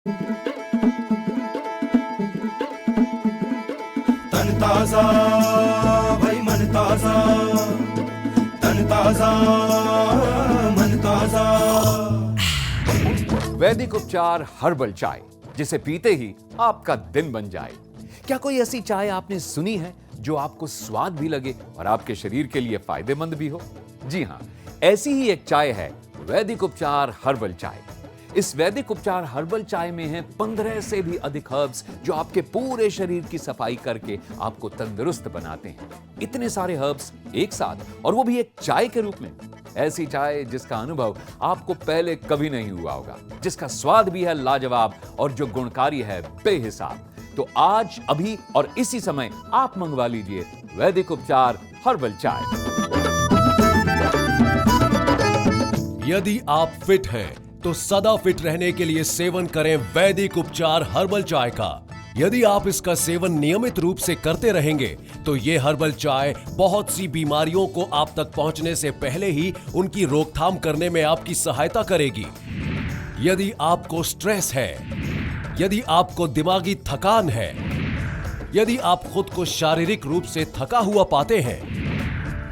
तन ताजा भाई मन ताजा, तन ताजा मन ताजा। वैदिक उपचार हर्बल चाय, जिसे पीते ही आपका दिन बन जाए। क्या कोई ऐसी चाय आपने सुनी है जो आपको स्वाद भी लगे और आपके शरीर के लिए फायदेमंद भी हो? जी हां, ऐसी ही एक चाय है वैदिक उपचार हर्बल चाय। इस वैदिक उपचार हर्बल चाय में है 15 से भी अधिक हर्ब्स जो आपके पूरे शरीर की सफाई करके आपको तंदुरुस्त बनाते हैं। इतने सारे हर्ब्स एक साथ, और वो भी एक चाय के रूप में। ऐसी चाय जिसका अनुभव आपको पहले कभी नहीं हुआ होगा, जिसका स्वाद भी है लाजवाब और जो गुणकारी है बेहिसाब। तो आज, अभी और इसी समय आप मंगवा लीजिए वैदिक उपचार हर्बल चाय। यदि आप फिट हैं तो सदा फिट रहने के लिए सेवन करें वैदिक उपचार हर्बल चाय का। यदि आप इसका सेवन नियमित रूप से करते रहेंगे तो ये हर्बल चाय बहुत सी बीमारियों को आप तक पहुंचने से पहले ही उनकी रोकथाम करने में आपकी सहायता करेगी। यदि आपको स्ट्रेस है, यदि आपको दिमागी थकान है, यदि आप खुद को शारीरिक रूप से थका हुआ पाते हैं,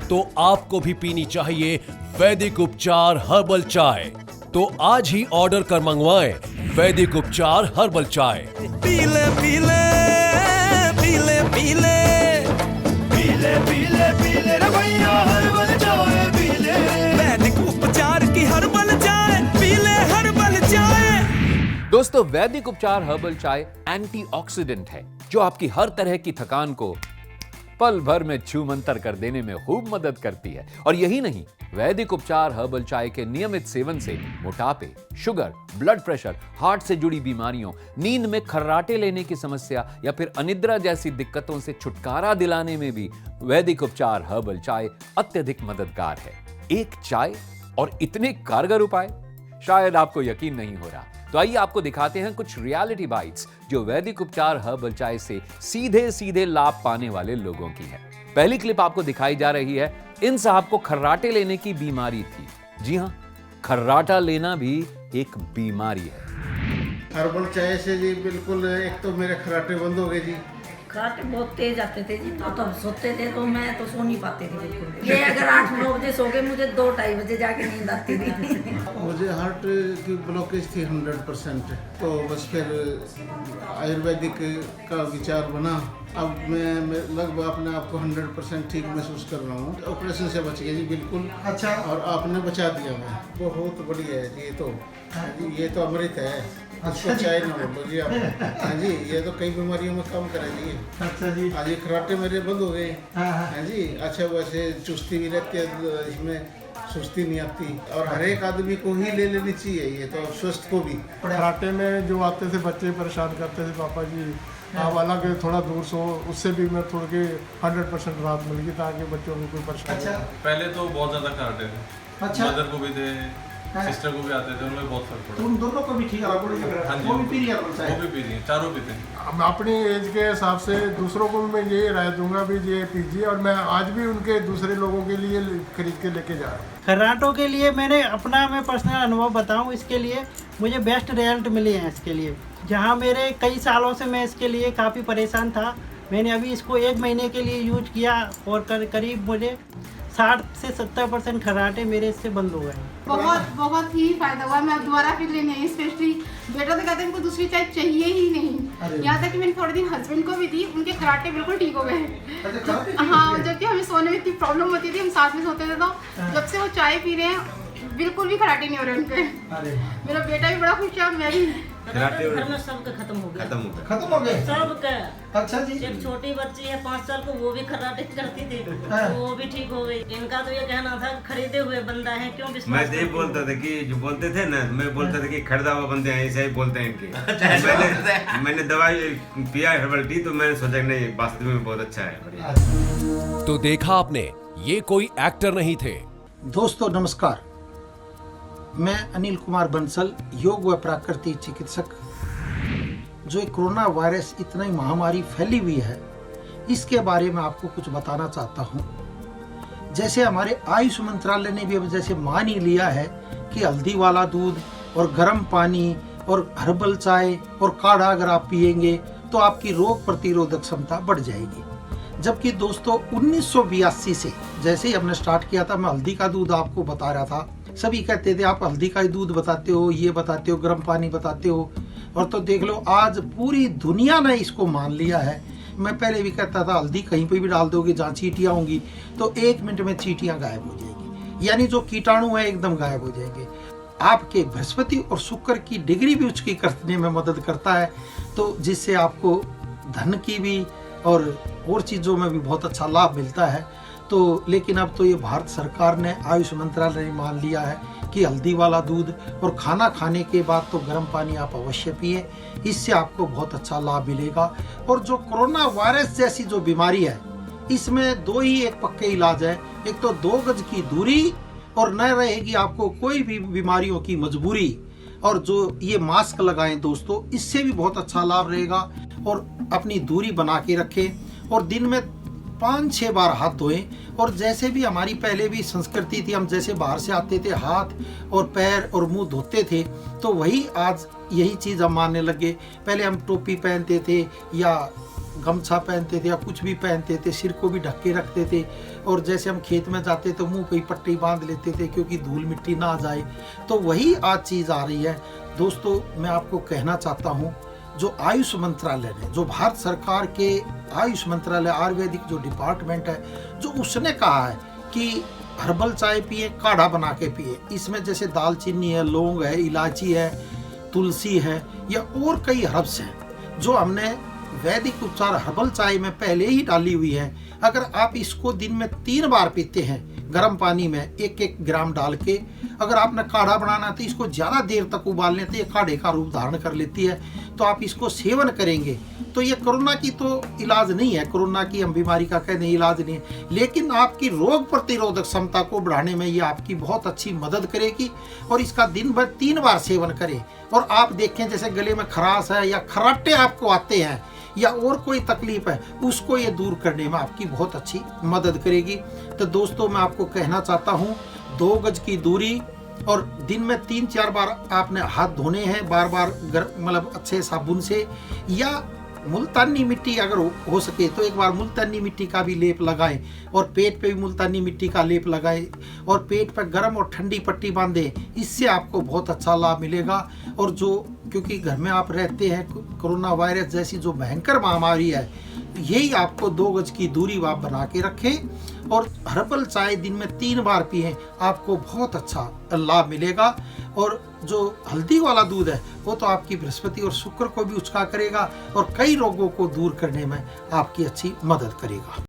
तो आपको भी पीनी चाहिए वैदिक उपचार हर्बल चाय। तो आज ही ऑर्डर कर मंगवाएं वैदिक उपचार हर्बल चाय। पीले पीले पीले पीले पीले पीले पीले रे भैया हर्बल चाय पीले। वैदिक उपचार की हर्बल चाय पीले हर्बल चाय। दोस्तों, वैदिक उपचार हर्बल चाय एंटीऑक्सीडेंट है जो आपकी हर तरह की थकान को पल भर में छूमंतर कर देने में खूब मदद करती है। और यही नहीं, वैदिक उपचार हर्बल चाय के नियमित सेवन से मोटापे, शुगर, ब्लड प्रेशर, हार्ट से जुड़ी बीमारियों, नींद में खर्राटे लेने की समस्या या फिर अनिद्रा जैसी दिक्कतों से छुटकारा दिलाने में भी वैदिक उपचार हर्बल चाय अत्यधिक मददगार है। एक चाय और इतने कारगर उपाय, शायद आपको यकीन नहीं हो रहा। तो आइए आपको दिखाते हैं कुछ रियलिटी बाइट्स जो वैदिक उपचार हर्बल चाय से सीधे सीधे लाभ पाने वाले लोगों की है। पहली क्लिप आपको दिखाई जा रही है। इन साहब को खर्राटे लेने की बीमारी थी। जी हां, खर्राटा लेना भी एक बीमारी है। हर्बल चाय से जी बिल्कुल, एक तो मेरे खर्राटे बंद हो गए जी। खर्राटे बहुत तेज आते थे जी, तो हम सोते थे तो मैं तो सो नहीं पाती थी बिल्कुल। ये अगर 8-9 बजे सो गए, मुझे 2-2:30 बजे जाके नींद आती थी। मुझे हार्ट की ब्लॉकेज थी 100%। तो बस फिर आयुर्वेदिक का विचार बना। अब मैं लगभग अपने आप को 100% ठीक महसूस कर रहा हूँ। ऑपरेशन से बच गया जी बिल्कुल। अच्छा। और आपने बचा दिया। मैं बहुत बढ़िया है जी। ये तो अमृत है। अच्छा, चाय ना बोलो जी आप। हाँ जी, ये तो कई बीमारियों में काम करे जी। अच्छा जी। हाँ जी, खर्राटे मेरे बंद हो गए। हाँ जी। अच्छा, वैसे चुस्ती भी रहती है, इसमें सुस्ती नहीं आती। और हर एक आदमी को ही ले लेनी चाहिए ये तो, स्वस्थ को भी। खर्राटे में जो आते थे बच्चे परेशान करते थे, पापा जी आप अलग थोड़ा दूर सो, उससे भी मैं थोड़ी 100% राहत मिल गई ताकि बच्चों को कोई परेशानी। अच्छा। पहले तो बहुत ज़्यादा खर्राटे थे। अच्छा। मदर को भी थे, सिस्टर को भी आते थे, उनमें बहुत फर्क पड़ा। तुम दोनों को भी ठीक है? हाँ जी, वो भी पी लिया? वो भी पी लिए, चारों पीते। अपनी एज के हिसाब से दूसरों को भी मैं ये राय दूंगा भी ये पीजिए, और मैं आज भी उनके दूसरे लोगों के लिए खरीद के लेके जा रहा हूँ। खर्राटों के लिए मैं पर्सनल अनुभव बताऊं, इसके लिए मुझे बेस्ट रिजल्ट मिले हैं। इसके लिए जहां मेरे कई सालों से मैं इसके लिए काफ़ी परेशान था, मैंने अभी इसको 1 महीने के लिए यूज किया और करीब मुझे 60 से 70% खर्राटे मेरे इससे बंद हो गए। बहुत ही फायदा हुआ। मैं अब दोबारा फिर लेने आई। स्पेशली बेटा तो कहते हैं इनको दूसरी चाय चाहिए ही नहीं। यहाँ तक कि मैंने थोड़े दिन हस्बैंड को भी दी, उनके खर्राटे बिल्कुल ठीक हो गए। हाँ, जबकि हमें सोने में इतनी प्रॉब्लम होती थी, हम साथ में सोते थे, तो जब से वो चाय पी रहे हैं बिल्कुल भी खर्राटे नहीं हो रहे उनके। मेरा बेटा भी बड़ा खुश है और मैं भी। घर में सबका खत्म हो गए सबका। अच्छा जी। एक छोटी बच्ची है 5 साल को, वो भी खर्राटे करती थी, तो वो भी ठीक हो गई। इनका तो ये कहना था खरीदे हुए बंदा है, क्यों विश्वास? मैं तो बोलता था कि जो बोलते थे ना, मैं बोलता था कि खरीदा हुआ बंदे हैं, ऐसा ही बोलते हैं इनके। मैंने दवाई पिया हर्बल टी, तो मैंने सोचा नहीं, वास्तव में बहुत अच्छा है। तो देखा आपने, ये कोई एक्टर नहीं थे। दोस्तों नमस्कार, मैं अनिल कुमार बंसल, योग व प्राकृतिक चिकित्सक। जो कोरोना वायरस इतनी महामारी फैली हुई है, इसके बारे में आपको कुछ बताना चाहता हूँ। जैसे हमारे आयुष मंत्रालय ने भी अब जैसे मान ही लिया है कि हल्दी वाला दूध और गर्म पानी और हर्बल चाय और काढ़ा अगर आप पिएंगे तो आपकी रोग प्रतिरोधक क्षमता बढ़ जाएगी। जबकि दोस्तों 1982 से जैसे ही हमने स्टार्ट किया था, मैं हल्दी का दूध आपको बता रहा था, सभी कहते थे आप हल्दी का ही दूध बताते हो, ये बताते हो, गर्म पानी बताते हो, और तो देख लो आज पूरी दुनिया ने इसको मान लिया है। मैं पहले भी कहता था हल्दी कहीं पे भी डाल दोगे जहाँ चींटियाँ होंगी तो 1 मिनट में चींटियाँ गायब हो जाएगी, यानी जो कीटाणु है एकदम गायब हो जाएंगे। आपके बृहस्पति और शुक्र की डिग्री भी उच्च करने में मदद करता है, तो जिससे आपको धन की भी और चीज़ों में भी बहुत अच्छा लाभ मिलता है। तो लेकिन अब तो ये भारत सरकार ने, आयुष मंत्रालय ने मान लिया है कि हल्दी वाला दूध और खाना खाने के बाद तो गर्म पानी आप अवश्य पिए, इससे आपको बहुत अच्छा लाभ मिलेगा। और जो कोरोना वायरस जैसी जो बीमारी है, इसमें 2 ही एक पक्के इलाज है, एक तो 2 गज की दूरी और न रहेगी आपको कोई भी बीमारियों की मजबूरी, और जो ये मास्क लगाएं दोस्तों, इससे भी बहुत अच्छा लाभ रहेगा। और अपनी दूरी बना के रखें और दिन में 5-6 बार हाथ धोएं। और जैसे भी हमारी पहले भी संस्कृति थी, हम जैसे बाहर से आते थे हाथ और पैर और मुंह धोते थे, तो वही आज यही चीज़ हम मानने लगे। पहले हम टोपी पहनते थे या गमछा पहनते थे या कुछ भी पहनते थे, सिर को भी ढक के रखते थे, और जैसे हम खेत में जाते तो मुंह पे पट्टी बांध लेते थे क्योंकि धूल मिट्टी ना आ जाए। तो वही आज चीज़ आ रही है दोस्तों। मैं आपको कहना चाहता हूँ, जो आयुष मंत्रालय ने, जो भारत सरकार के आयुष मंत्रालय आयुर्वेदिक जो डिपार्टमेंट है, जो उसने कहा है कि हर्बल चाय पिए, काढ़ा बना के पिए, इसमें जैसे दालचीनी है, लौंग है, इलायची है, तुलसी है या और कई हर्ब्स हैं जो हमने वैदिक उपचार हर्बल चाय में पहले ही डाली हुई है। अगर आप इसको दिन में 3 बार पीते हैं गर्म पानी में 1-1 ग्राम डाल के, अगर आपने काढ़ा बनाना है तो इसको ज़्यादा देर तक उबाल लेते, ये काढ़े का रूप धारण कर लेती है, तो आप इसको सेवन करेंगे तो ये कोरोना की तो इलाज नहीं है, कोरोना की हम बीमारी का कहने इलाज नहीं है, लेकिन आपकी रोग प्रतिरोधक क्षमता को बढ़ाने में ये आपकी बहुत अच्छी मदद करेगी। और इसका दिन भर 3 बार सेवन करें और आप देखें जैसे गले में खराश है या खराटे आपको आते हैं या और कोई तकलीफ है, उसको ये दूर करने में आपकी बहुत अच्छी मदद करेगी। तो दोस्तों मैं आपको कहना चाहता हूँ, 2 गज की दूरी और दिन में 3-4 बार आपने हाथ धोने हैं, बार-बार मतलब अच्छे साबुन से, या मुल्तानी मिट्टी अगर हो सके तो एक बार मुल्तानी मिट्टी का भी लेप लगाएं और पेट पे भी मुल्तानी मिट्टी का लेप लगाएं और पेट पर गर्म और ठंडी पट्टी बांधें, इससे आपको बहुत अच्छा लाभ मिलेगा। और जो क्योंकि घर में आप रहते हैं, कोरोना वायरस जैसी जो भयंकर महामारी है, यही आपको 2 गज की दूरी आप बना के रखें और हर्बल चाय दिन में 3 बार पिएं, आपको बहुत अच्छा लाभ मिलेगा। और जो हल्दी वाला दूध है वो तो आपकी बृहस्पति और शुक्र को भी उचका करेगा और कई रोगों को दूर करने में आपकी अच्छी मदद करेगा।